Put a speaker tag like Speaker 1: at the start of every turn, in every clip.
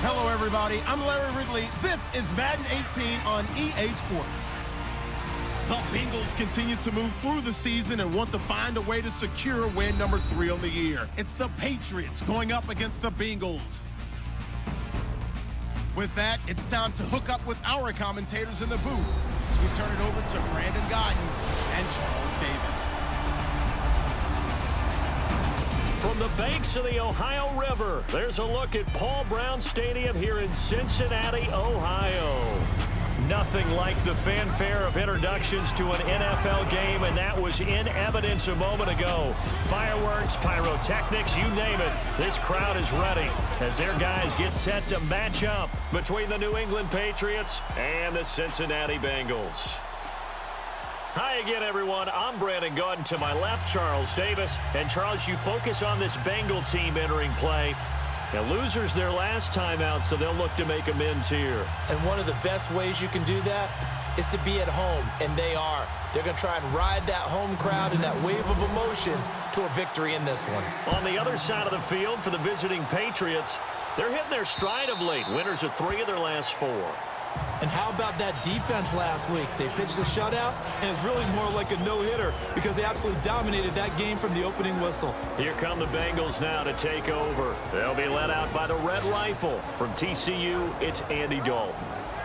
Speaker 1: Hello, everybody. I'm Larry Ridley. This is Madden 18 on EA Sports. The Bengals continue to move through the season and want to find a way to secure win number 3 on the year. It's the Patriots going up against the Bengals. With that, it's time to hook up with our commentators in the booth as we turn it over to Brandon Godden and Charles Davis.
Speaker 2: From the banks of the Ohio River, there's a look at Paul Brown Stadium here in Cincinnati, Ohio. Nothing like the fanfare of introductions to an NFL game, and that was in evidence a moment ago. Fireworks, pyrotechnics, you name it. This crowd is ready as their guys get set to match up between the New England Patriots and the Cincinnati Bengals. Hi again, everyone. I'm Brandon Godden. To my left, Charles Davis. And, Charles, you focus on this Bengal team entering play. Now, losers their last time out, so they'll look to make amends here.
Speaker 3: And one of the best ways you can do that is to be at home, and they are. They're going to try and ride that home crowd and that wave of emotion to a victory in this one.
Speaker 2: On the other side of the field for the visiting Patriots, they're hitting their stride of late. Winners of 3 of their last 4.
Speaker 3: And how about that defense last week? They pitched a shutout, and it's really more like a no-hitter because they absolutely dominated that game from the opening whistle.
Speaker 2: Here come the Bengals now to take over. They'll be led out by the Red Rifle. From TCU, it's Andy Dalton.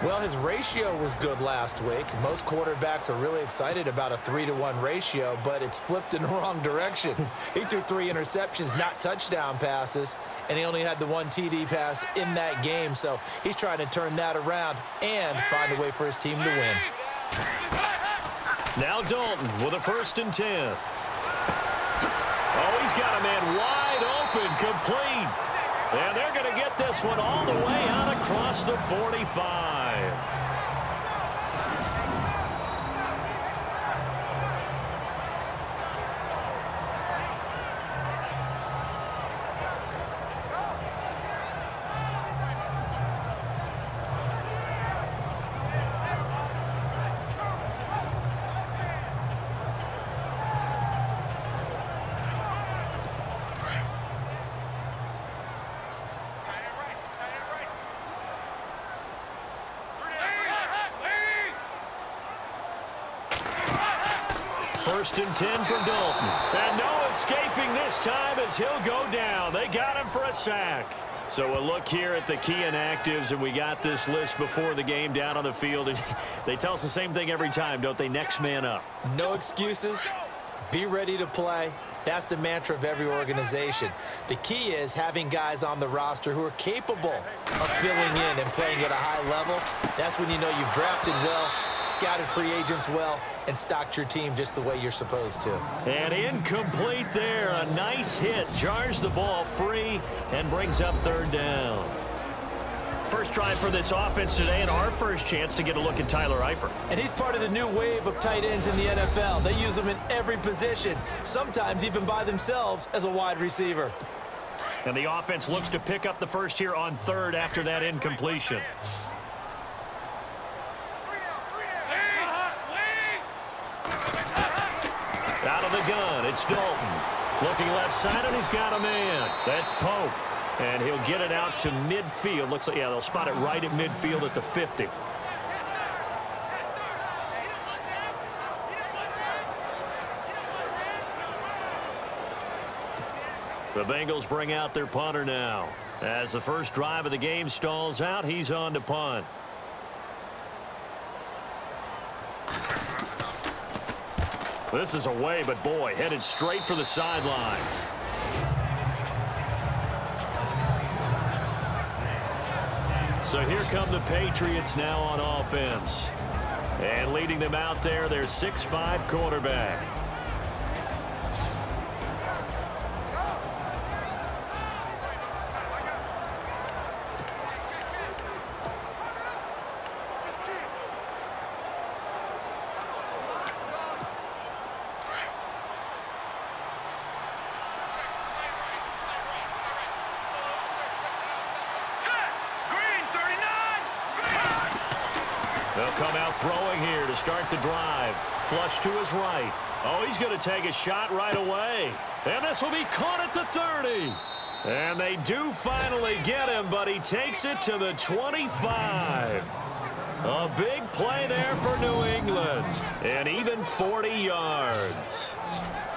Speaker 3: Well, his ratio was good last week. Most quarterbacks are really excited about a 3-to-1 ratio, but it's flipped in the wrong direction. He threw 3 interceptions, not touchdown passes, and he only had the 1 TD pass in that game. So he's trying to turn that around and find a way for his team to win.
Speaker 2: Now Dalton with a 1st and 10. Oh, he's got a man wide open, complete. And they're going to get this one all the way out across the 45. First and 10 for Dalton. And no escaping this time as he'll go down. They got him for a sack. So a look here at the key inactives, and we got this list before the game down on the field. They tell us the same thing every time, don't they? Next man up.
Speaker 3: No excuses. Be ready to play. That's the mantra of every organization. The key is having guys on the roster who are capable of filling in and playing at a high level. That's when you know you've drafted well, scouted free agents well, and stocked your team just the way you're supposed to.
Speaker 2: And incomplete there. A nice hit. Jars the ball free and brings up 3rd down. First drive for this offense today, and our first chance to get a look at Tyler Eifert.
Speaker 3: And he's part of the new wave of tight ends in the NFL. They use them in every position, sometimes even by themselves as a wide receiver.
Speaker 2: And the offense looks to pick up the first here on 3rd after that incompletion. Out of the gun, it's Dalton. Looking left side, and he's got a man. That's Pope. And he'll get it out to midfield. Looks like, yeah, they'll spot it right at midfield at the 50. The Bengals bring out their punter now. As the first drive of the game stalls out, he's on to punt. This is away, but boy, headed straight for the sidelines. So here come the Patriots now on offense. And leading them out there, their 6'5" quarterback. They'll come out throwing here to start the drive. Flush to his right. Oh, he's going to take a shot right away. And this will be caught at the 30. And they do finally get him, but he takes it to the 25. A big play there for New England. And even 40 yards.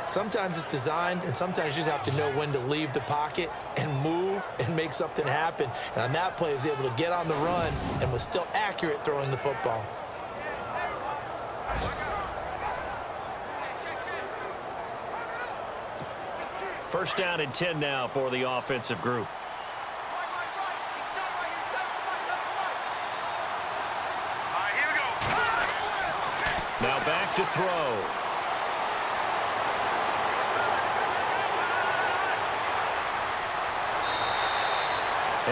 Speaker 3: Sometimes it's designed, and sometimes you just have to know when to leave the pocket and move and make something happen. And on that play, he was able to get on the run and was still accurate throwing the football.
Speaker 2: First down and 10 now for the offensive group. Now back to throw.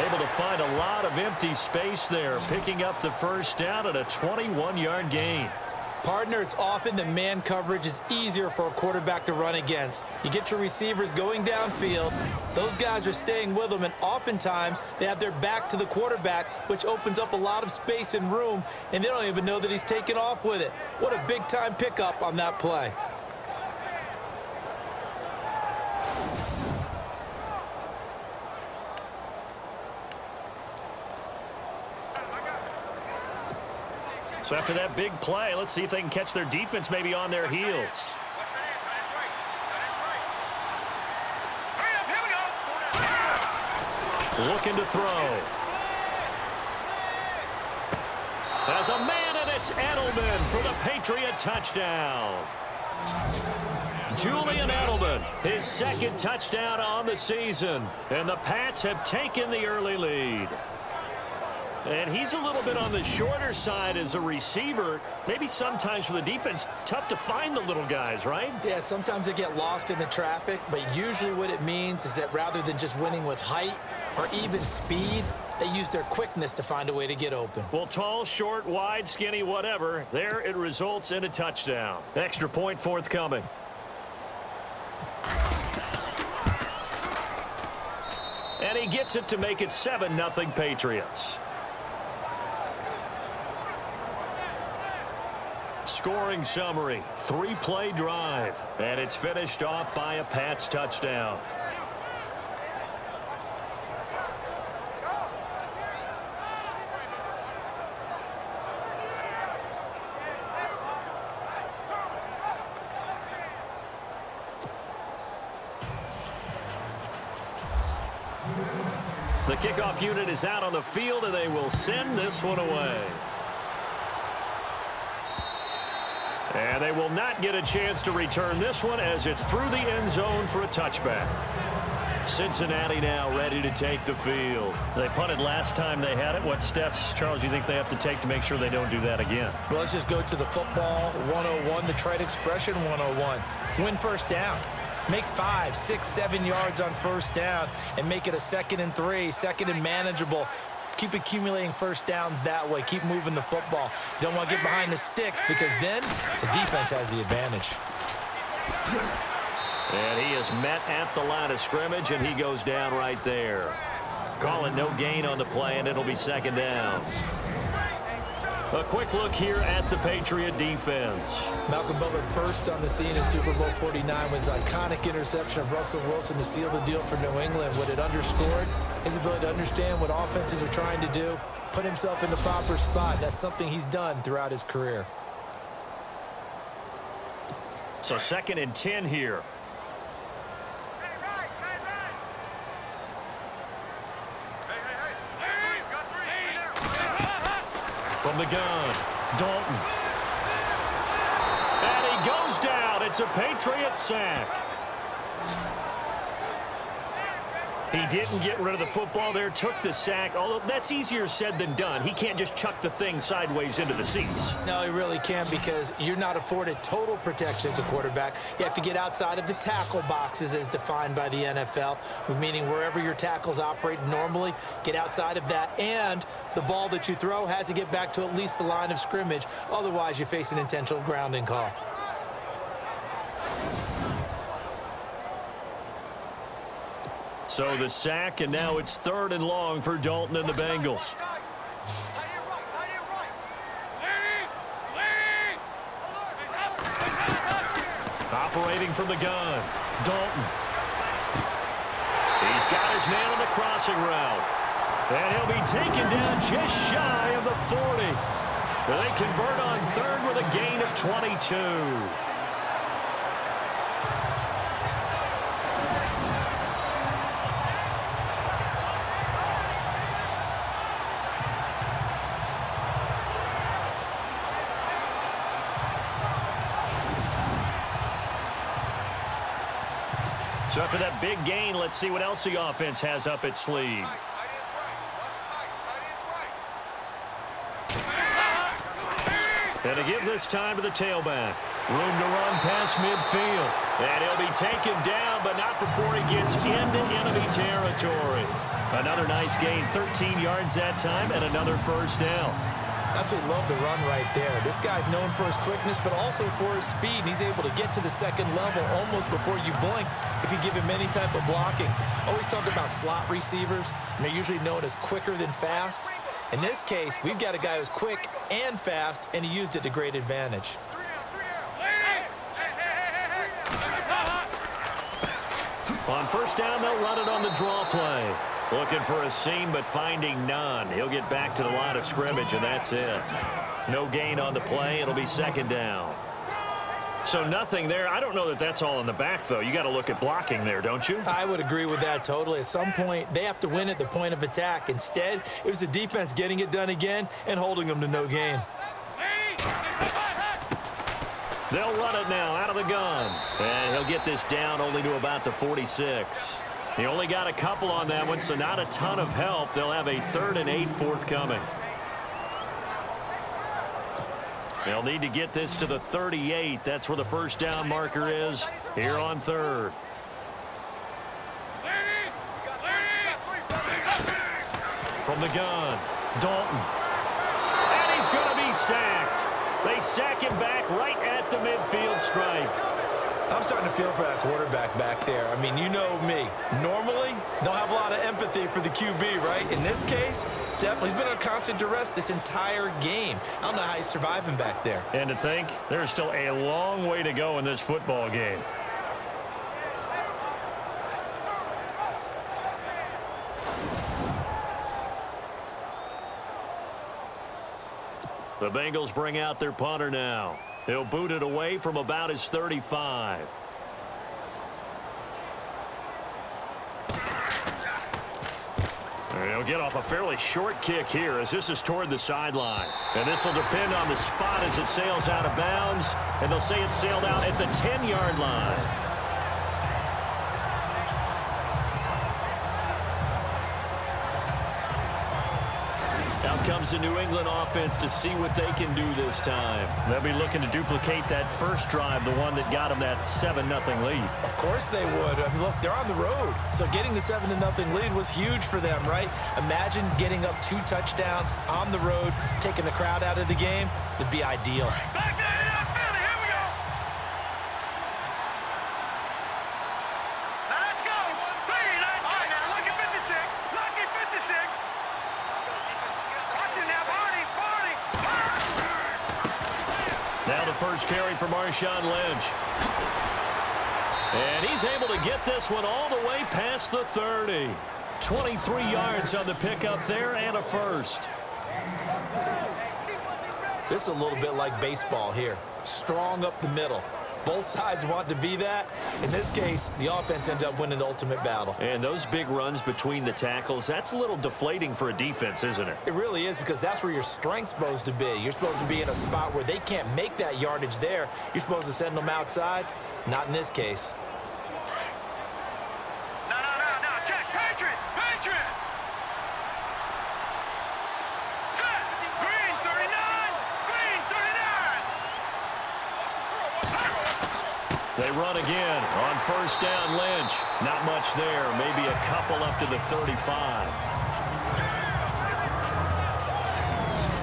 Speaker 2: Able to find a lot of empty space there, picking up the first down at a 21-yard gain.
Speaker 3: Partner, it's often that man coverage is easier for a quarterback to run against. You get your receivers going downfield. Those guys are staying with them, and oftentimes they have their back to the quarterback, which opens up a lot of space and room, and they don't even know that he's taken off with it. What a big-time pickup on that play.
Speaker 2: So after that big play, let's see if they can catch their defense maybe on their heels. Looking to throw. There's a man, and it's Edelman for the Patriot touchdown. Julian Edelman, his second touchdown on the season. And the Pats have taken the early lead. And he's a little bit on the shorter side as a receiver. Maybe sometimes for the defense, tough to find the little guys, right?
Speaker 3: Yeah, sometimes they get lost in the traffic, but usually what it means is that rather than just winning with height or even speed, they use their quickness to find a way to get open.
Speaker 2: Well, tall, short, wide, skinny, whatever, there it results in a touchdown. Extra point forthcoming. And he gets it to make it 7-0 Patriots. Scoring summary, 3-play drive, and it's finished off by a Pats touchdown. The kickoff unit is out on the field, and they will send this one away. And they will not get a chance to return this one as it's through the end zone for a touchback. Cincinnati now ready to take the field. They punted last time they had it. What steps, Charles, do you think they have to take to make sure they don't do that again?
Speaker 3: Well, let's just go to the football 101, the trite expression 101. Win first down. Make 5, 6, 7 yards on first down and make it a 2nd and 3, 2nd and manageable. Keep accumulating first downs that way. Keep moving the football. You don't want to get behind the sticks because then the defense has the advantage.
Speaker 2: And he is met at the line of scrimmage, and he goes down right there. Calling no gain on the play, and it'll be 2nd down. A quick look here at the Patriot defense.
Speaker 3: Malcolm Butler burst on the scene in Super Bowl 49 with his iconic interception of Russell Wilson to seal the deal for New England. What it underscored, his ability to understand what offenses are trying to do, put himself in the proper spot. That's something he's done throughout his career.
Speaker 2: So 2nd and 10 here. From the gun, Dalton. And he goes down. It's a Patriot sack. He didn't get rid of the football there, took the sack, although that's easier said than done. He can't just chuck the thing sideways into the seats.
Speaker 3: No, he really can't because you're not afforded total protection as a quarterback. You have to get outside of the tackle boxes as defined by the NFL, meaning wherever your tackles operate normally, get outside of that, and the ball that you throw has to get back to at least the line of scrimmage. Otherwise, you face an intentional grounding call.
Speaker 2: So the sack, and now it's 3rd and long for Dalton and the Bengals. Operating from the gun, Dalton. He's Got his man on the crossing route. And he'll be taken down just shy of the 40. They convert on third with a gain of 22. So after that big gain, let's see what else the offense has up its sleeve. And to give this time to the tailback. Room to run past midfield. And he'll be taken down, but not before he gets into enemy territory. Another nice gain, 13 yards that time, and another first down.
Speaker 3: Absolutely love the run right there. This guy's known for his quickness, but also for his speed. And he's able to get to the second level almost before you blink if you give him any type of blocking. Always talk about slot receivers, and they're usually known as quicker than fast. In this case, we've got a guy who's quick and fast, and he used it to great advantage.
Speaker 2: On first down, they'll run it on the draw play. Looking for a seam, but finding none. He'll get back to the line of scrimmage, and that's it. No gain on the play. It'll be second down. So nothing there. I don't know that that's all in the back, though. You got to look at blocking there, don't you?
Speaker 3: I would agree with that totally. At some point, they have to win at the point of attack. Instead, it was the defense getting it done again and holding them to no gain.
Speaker 2: They'll run it now out of the gun. And he'll get this down only to about the 46. He only got a couple on that one, so not a ton of help. They'll have a 3rd and 8 forthcoming. They'll need to get this to the 38. That's where the first down marker is here on 3rd. From the gun, Dalton. And he's going to be sacked. They sack him back right at the midfield stripe.
Speaker 3: I'm starting to feel for that quarterback back there. I mean, you know me. Normally, don't have a lot of empathy for the QB, right? In this case, definitely. He's been under constant duress this entire game. I don't know how he's surviving back there.
Speaker 2: And to think, there's still a long way to go in this football game. The Bengals bring out their punter now. He'll boot it away from about his 35. He'll get off a fairly short kick here as this is toward the sideline. And this will depend on the spot as it sails out of bounds. And they'll say it sailed out at the 10-yard line. Out comes the New England offense to see what they can do this time. They'll be looking to duplicate that first drive, the one that got them that 7-0 lead.
Speaker 3: Of course they would. I mean, look, they're on the road. So getting the 7-0 lead was huge for them, right? Imagine getting up 2 touchdowns on the road, taking the crowd out of the game. It'd be ideal.
Speaker 2: Now the first carry for Marshawn Lynch. And he's able to get this one all the way past the 30. 23 yards on the pickup there and a first.
Speaker 3: This is a little bit like baseball here. Strong up the middle. Both sides want to be that. In this case, the offense ended up winning the ultimate battle.
Speaker 2: And those big runs between the tackles, that's a little deflating for a defense, isn't it?
Speaker 3: It really is, because that's where your strength's supposed to be. You're supposed to be in a spot where they can't make that yardage there. You're supposed to send them outside. Not in this case.
Speaker 4: No. Check. Patriot. Set. Green 39. Green 39.
Speaker 2: They run again on first down. Lynch. Not much there. Maybe a couple up to the 35.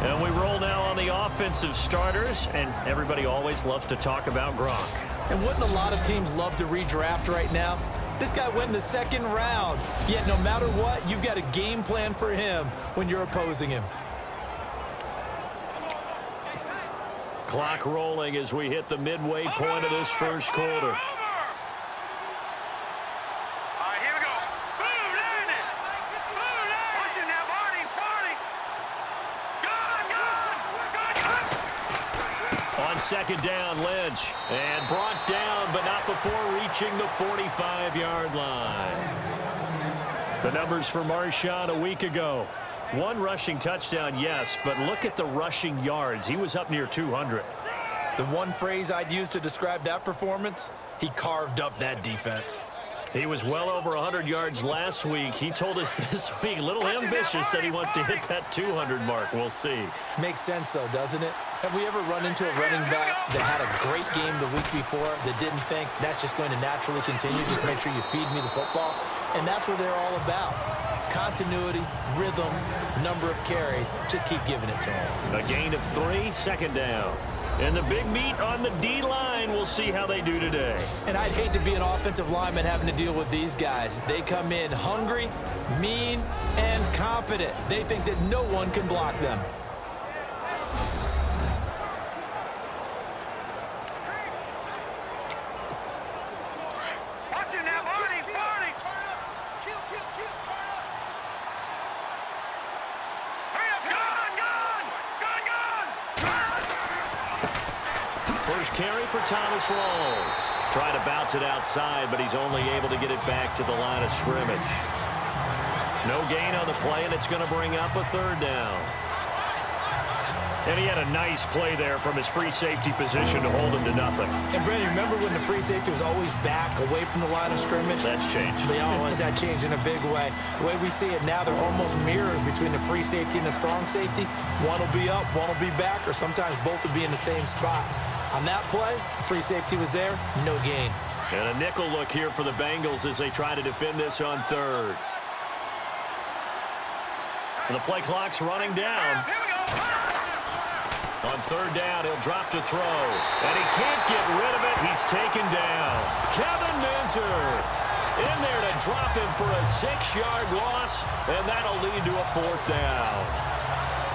Speaker 2: And we roll now on the offensive starters, and everybody always loves to talk about Gronk.
Speaker 3: And wouldn't a lot of teams love to redraft right now? This guy went in the 2nd round. Yet no matter what, you've got a game plan for him when you're opposing him.
Speaker 2: Clock rolling as we hit the midway point of this first quarter.
Speaker 4: All right, here we go. Boom,
Speaker 2: On second down, Lynch. And brought down, but not before reaching the 45-yard line. The numbers for Marshawn a week ago. 1 rushing touchdown, yes, but look at the rushing yards. He was up near 200.
Speaker 3: The one phrase I'd use to describe that performance, he carved up that defense.
Speaker 2: He was well over 100 yards last week. He told us this week, a little ambitious, said he wants to hit that 200 mark. We'll see.
Speaker 3: Makes sense, though, doesn't it? Have we ever run into a running back that had a great game the week before that didn't think that's just going to naturally continue? Just make sure you feed me the football. And that's what they're all about. Continuity, rhythm, number of carries. Just keep giving it to them.
Speaker 2: A gain of 3, second down. And the big meat on the D-line. We'll see how they do today.
Speaker 3: And I'd hate to be an offensive lineman having to deal with these guys. They come in hungry, mean, and confident. They think that no one can block them.
Speaker 4: Watch it now, Barney, Barney. Hurry up, gun.
Speaker 2: First carry for Thomas Rawls. Trying to bounce it outside, but he's only able to get it back to the line of scrimmage. No gain on the play, and it's going to bring up a third down. And he had a nice play there from his free safety position to hold him to nothing.
Speaker 3: And, Brandon, remember when the free safety was always back away from the line of scrimmage?
Speaker 2: That's changed.
Speaker 3: That changed in a big way. The way we see it now, they're almost mirrors between the free safety and the strong safety. One will be up, one will be back, or sometimes both will be in the same spot. On that play, the free safety was there, no gain.
Speaker 2: And a nickel look here for the Bengals as they try to defend this on third. And the play clock's running down.
Speaker 4: Here we go.
Speaker 2: On third down, he'll drop to throw. And he can't get rid of it. He's taken down. Kevin Minter in there to drop him for a 6-yard loss, and that'll lead to a 4th down.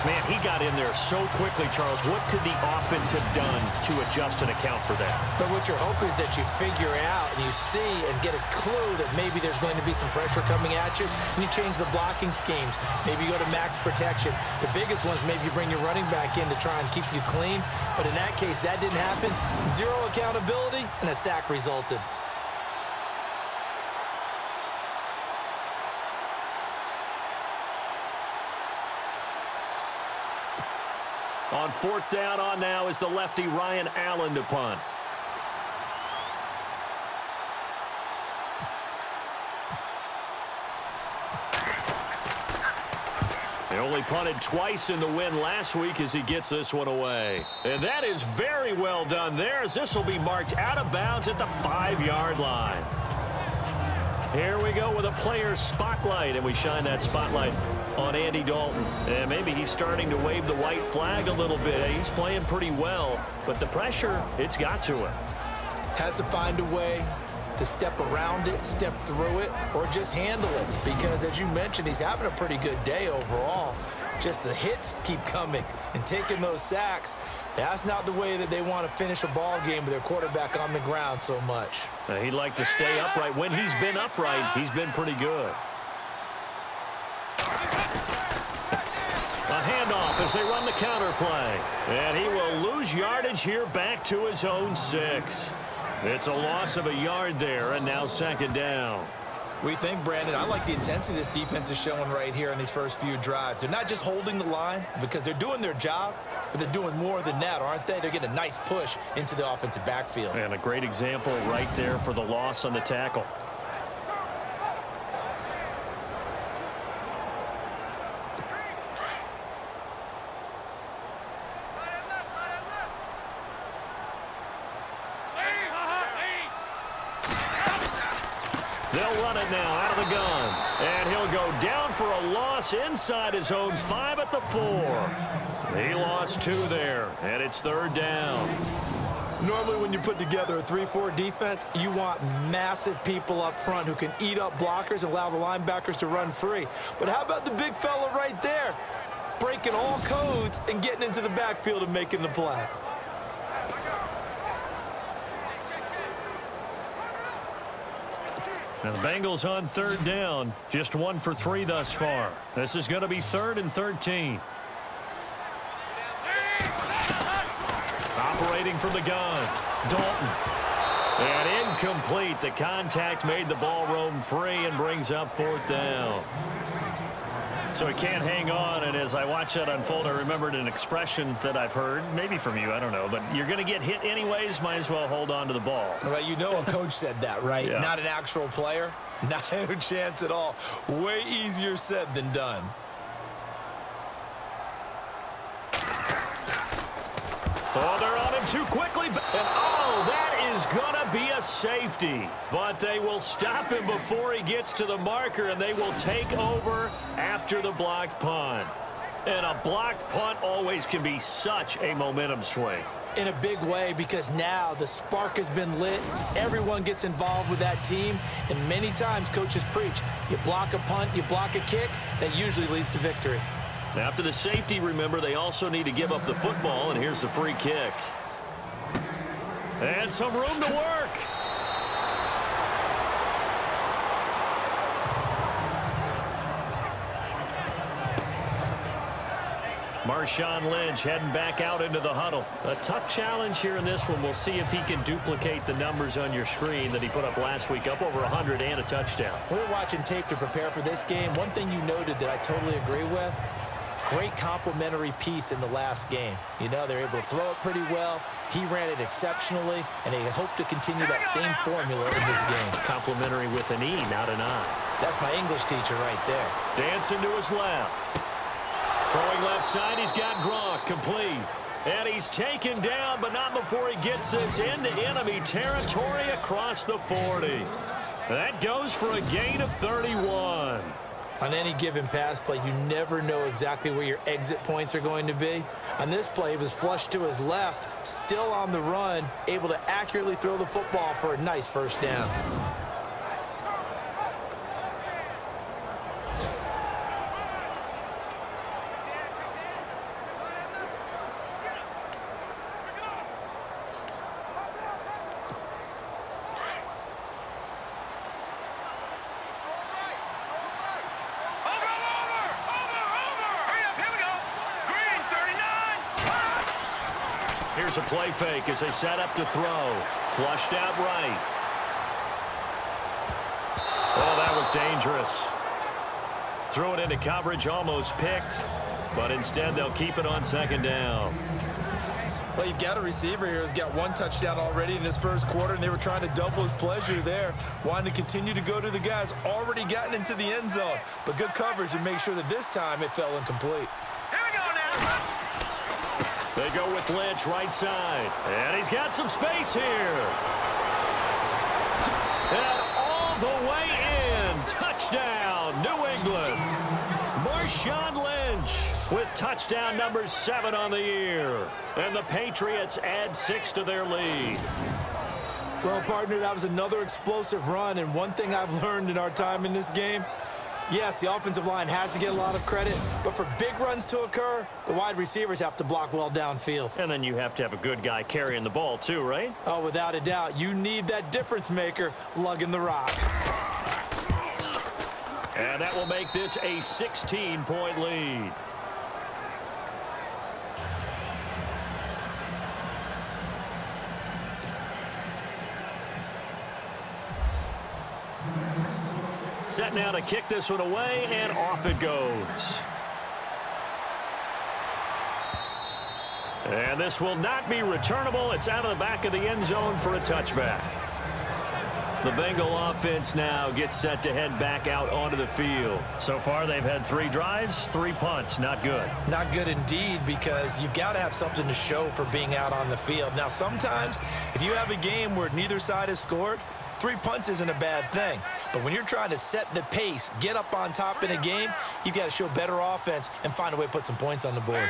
Speaker 2: Man, he got in there so quickly, Charles. What could the offense have done to adjust and account for that?
Speaker 3: But what you're hoping is that you figure out and you see and get a clue that maybe there's going to be some pressure coming at you, and you change the blocking schemes. Maybe you go to max protection. The biggest one is maybe you bring your running back in to try and keep you clean. But in that case, that didn't happen. 0 accountability, and a sack resulted.
Speaker 2: On 4th down on now is the lefty Ryan Allen to punt. They only punted twice in the win last week as he gets this one away. And that is very well done there as this will be marked out of bounds at the 5-yard line. Here we go with a player spotlight, and we shine that spotlight on Andy Dalton. And maybe he's starting to wave the white flag a little bit. He's playing pretty well, but the pressure, it's got to him.
Speaker 3: Has to find a way to step around it, step through it, or just handle it. Because, as you mentioned, he's having a pretty good day overall. Just the hits keep coming and taking those sacks. That's not the way that they want to finish a ball game with their quarterback on the ground so much.
Speaker 2: He'd like to stay upright. When he's been upright, he's been pretty good. A handoff as they run the counter play. And he will lose yardage here back to his own 6. It's a loss of a yard there, and now 2nd down.
Speaker 3: We think, Brandon, I like the intensity this defense is showing right here in these first few drives. They're not just holding the line because they're doing their job, but they're doing more than that, aren't they? They're getting a nice push into the offensive backfield.
Speaker 2: And a great example right there for the loss on the tackle. They'll run it now out of the gun. And he'll go down for a loss inside his own 5 at the 4. He lost 2 there, and it's 3rd down.
Speaker 3: Normally when you put together a 3-4 defense, you want massive people up front who can eat up blockers and allow the linebackers to run free. But how about the big fella right there? Breaking all codes and getting into the backfield and making the play.
Speaker 2: Now the Bengals on 3rd down, just 1 for 3 thus far. This is going to be 3rd and 13. Operating from the gun, Dalton. And incomplete. The contact made the ball roam free and brings up fourth down. So he can't hang on, and as I watch that unfold, I remembered an expression that I've heard, maybe from you, I don't know, but you're going to get hit anyways, might as well hold on to the ball.
Speaker 3: Well, you know a coach said that, right?
Speaker 2: Yeah.
Speaker 3: Not an actual player. Not a chance at all. Way easier said than done.
Speaker 2: Oh, they're on him too quickly. And, oh, that is going to be a safety. But they will stop him before he gets to the marker, and they will take over after the blocked punt. And a blocked punt always can be such a momentum swing.
Speaker 3: In a big way, because now the spark has been lit. Everyone gets involved with that team. And many times coaches preach, you block a punt, you block a kick, that usually leads to victory.
Speaker 2: After the safety, remember, they also need to give up the football, and here's the free kick. And some room to work. Marshawn Lynch heading back out into the huddle. A tough challenge here in this one. We'll see if he can duplicate the numbers on your screen that he put up last week, up over 100 and a touchdown.
Speaker 3: We were watching tape to prepare for this game. One thing you noted that I totally agree with, great complimentary piece in the last game. You know, they're able to throw it pretty well. He ran it exceptionally, and they hope to continue that same formula in this game.
Speaker 2: Complimentary with an E, not an I.
Speaker 3: That's my English teacher right there.
Speaker 2: Dancing to his left. Throwing left side, he's got Gronk, complete. And he's taken down, but not before he gets this into enemy territory across the 40. That goes for a gain of 31.
Speaker 3: On any given pass play, you never know exactly where your exit points are going to be. On this play, he was flushed to his left, still on the run, able to accurately throw the football for a nice first down.
Speaker 2: Here's a play fake as they set up to throw. Flushed out right. Oh, that was dangerous. Threw it into coverage, almost picked, but instead they'll keep it on second down.
Speaker 3: Well, you've got a receiver here who's got one touchdown already in this first quarter, and they were trying to double his pleasure there, wanting to continue to go to the guys already gotten into the end zone. But good coverage to make sure that this time it fell incomplete.
Speaker 4: Here we go now.
Speaker 2: They go with Lynch right side. And he's got some space here. And all the way in. Touchdown, New England. Marshawn Lynch with touchdown number 7 on the year. And the Patriots add 6 to their lead.
Speaker 3: Well, partner, that was another explosive run, and one thing I've learned in our time in this game, yes, the offensive line has to get a lot of credit, but for big runs to occur, the wide receivers have to block well downfield.
Speaker 2: And then you have to have a good guy carrying the ball too, right?
Speaker 3: Oh, without a doubt. You need that difference maker lugging the rock.
Speaker 2: And that will make this a 16-point lead. Set now to kick this one away, and off it goes. And this will not be returnable. It's out of the back of the end zone for a touchback. The Bengal offense now gets set to head back out onto the field. So far, they've had 3 drives, 3 punts. Not good.
Speaker 3: Not good indeed, because you've got to have something to show for being out on the field. Now, sometimes, if you have a game where neither side has scored, 3 punts isn't a bad thing. But when you're trying to set the pace, get up on top in a game, you've got to show better offense and find a way to put some points on the board.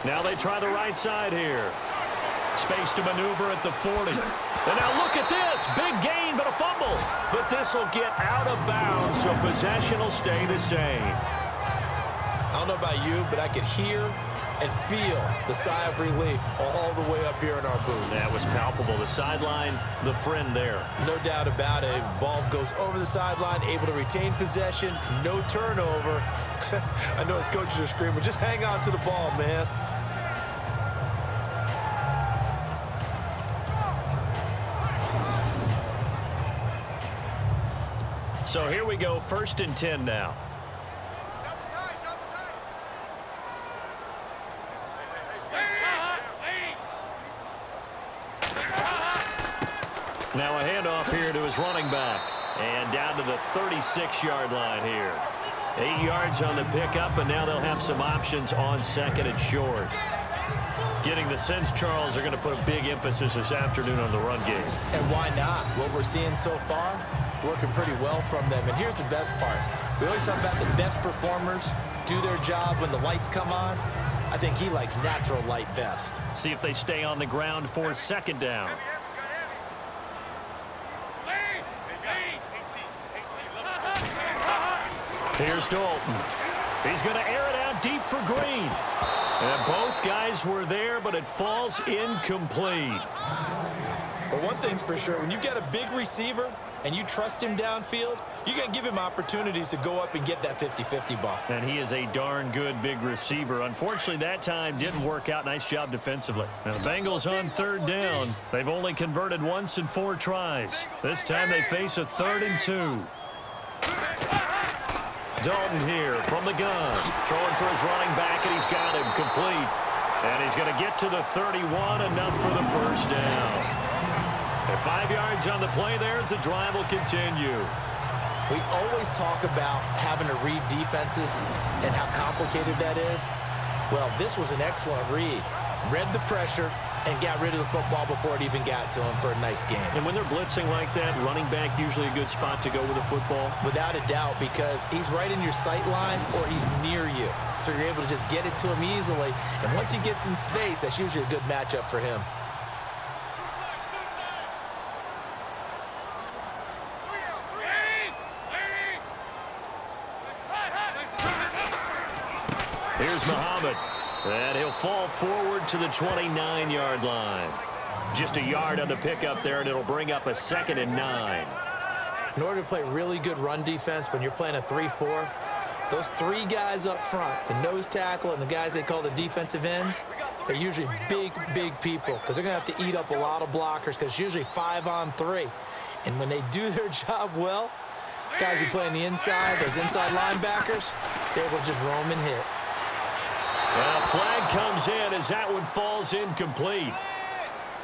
Speaker 2: Now they try the right side here. Space to maneuver at the 40. And now look at this. Big gain, but a fumble. But this will get out of bounds, so possession will stay the same.
Speaker 3: I don't know about you, but I could hear and feel the sigh of relief all the way up here in our booth.
Speaker 2: That was palpable. The sideline, the friend there.
Speaker 3: No doubt about it. Ball goes over the sideline, able to retain possession, no turnover. I know his coaches are screaming, just hang on to the ball, man.
Speaker 2: So here we go, 1st and 10 now. Now a handoff here to his running back. And down to the 36-yard line here. 8 yards on the pickup, and now they'll have some options on 2nd and short. Getting the sense, Charles, are going to put a big emphasis this afternoon on the run game.
Speaker 3: And why not? What we're seeing so far, working pretty well from them. And here's the best part. We always talk about the best performers do their job when the lights come on. I think he likes natural light best.
Speaker 2: See if they stay on the ground for 2nd down. Here's Dalton. He's going to air it out deep for Green. And both guys were there, but it falls incomplete.
Speaker 3: But one thing's for sure, when you get a big receiver and you trust him downfield, you're going to give him opportunities to go up and get that 50-50 ball.
Speaker 2: And he is a darn good big receiver. Unfortunately, that time didn't work out. Nice job defensively. Now the Bengals on 3rd down. They've only converted once in 4 tries. This time they face a 3rd and 2. Dalton here from the gun. Throwing for his running back, and he's got him complete. And he's going to get to the 31, enough for the 1st down. And 5 yards on the play there as the drive will continue.
Speaker 3: We always talk about having to read defenses and how complicated that is. Well, this was an excellent read. Read the pressure and got rid of the football before it even got to him for a nice game.
Speaker 2: And when they're blitzing like that, running back usually a good spot to go with the football?
Speaker 3: Without a doubt, because he's right in your sight line or he's near you. So you're able to just get it to him easily. And once he gets in space, that's usually a good matchup for him.
Speaker 2: Here's Muhammad. And he'll fall forward to the 29-yard line. Just a yard on the pickup there, and it'll bring up a 2nd and 9.
Speaker 3: In order to play really good run defense when you're playing a 3-4, those 3 guys up front, the nose tackle and the guys they call the defensive ends, they're usually big, big people because they're going to have to eat up a lot of blockers because it's usually 5 on 3. And when they do their job well, guys who play on the inside, those inside linebackers, they will just roam and hit.
Speaker 2: Well, flag comes in as that one falls incomplete.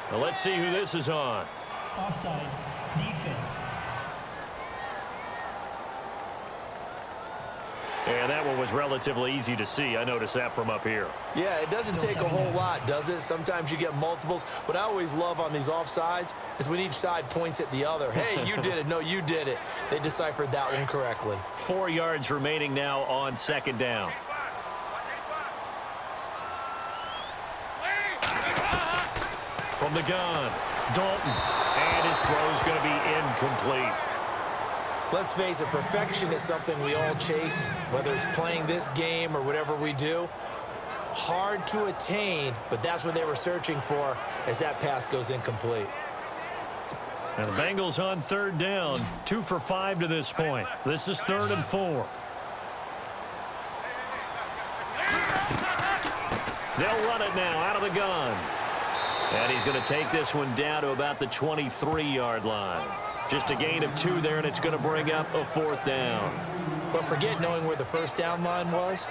Speaker 2: Well, let's see who this is on.
Speaker 5: Offside, defense.
Speaker 2: And that one was relatively easy to see. I noticed that from up here.
Speaker 3: Yeah, it doesn't take a whole lot, does it? Sometimes you get multiples. What I always love on these offsides is when each side points at the other. Hey, you did it. No, you did it. They deciphered that one correctly.
Speaker 2: 4 yards remaining now on 2nd down. From the gun, Dalton, and his throw's going to be incomplete.
Speaker 3: Let's face it, perfection is something we all chase, whether it's playing this game or whatever we do. Hard to attain, but that's what they were searching for as that pass goes incomplete.
Speaker 2: And the Bengals on 3rd down, 2 for 5 to this point. This is 3rd and 4. They'll run it now out of the gun. And he's going to take this one down to about the 23-yard line. Just a gain of 2 there, and it's going to bring up a 4th down.
Speaker 3: But forget knowing where the 1st down line was.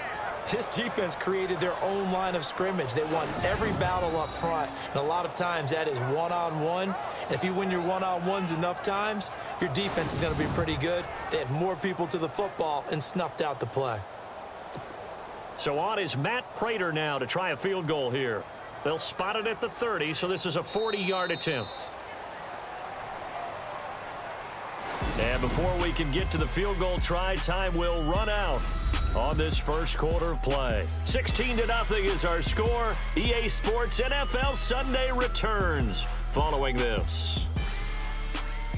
Speaker 3: This defense created their own line of scrimmage. They won every battle up front, and a lot of times that is one-on-one. And if you win your one-on-ones enough times, your defense is going to be pretty good. They had more people to the football and snuffed out the play.
Speaker 2: So on is Matt Prater now to try a field goal here. They'll spot it at the 30, so this is a 40-yard attempt. And before we can get to the field goal try, time will run out on this 1st quarter of play. 16-0 is our score. EA Sports NFL Sunday returns following this.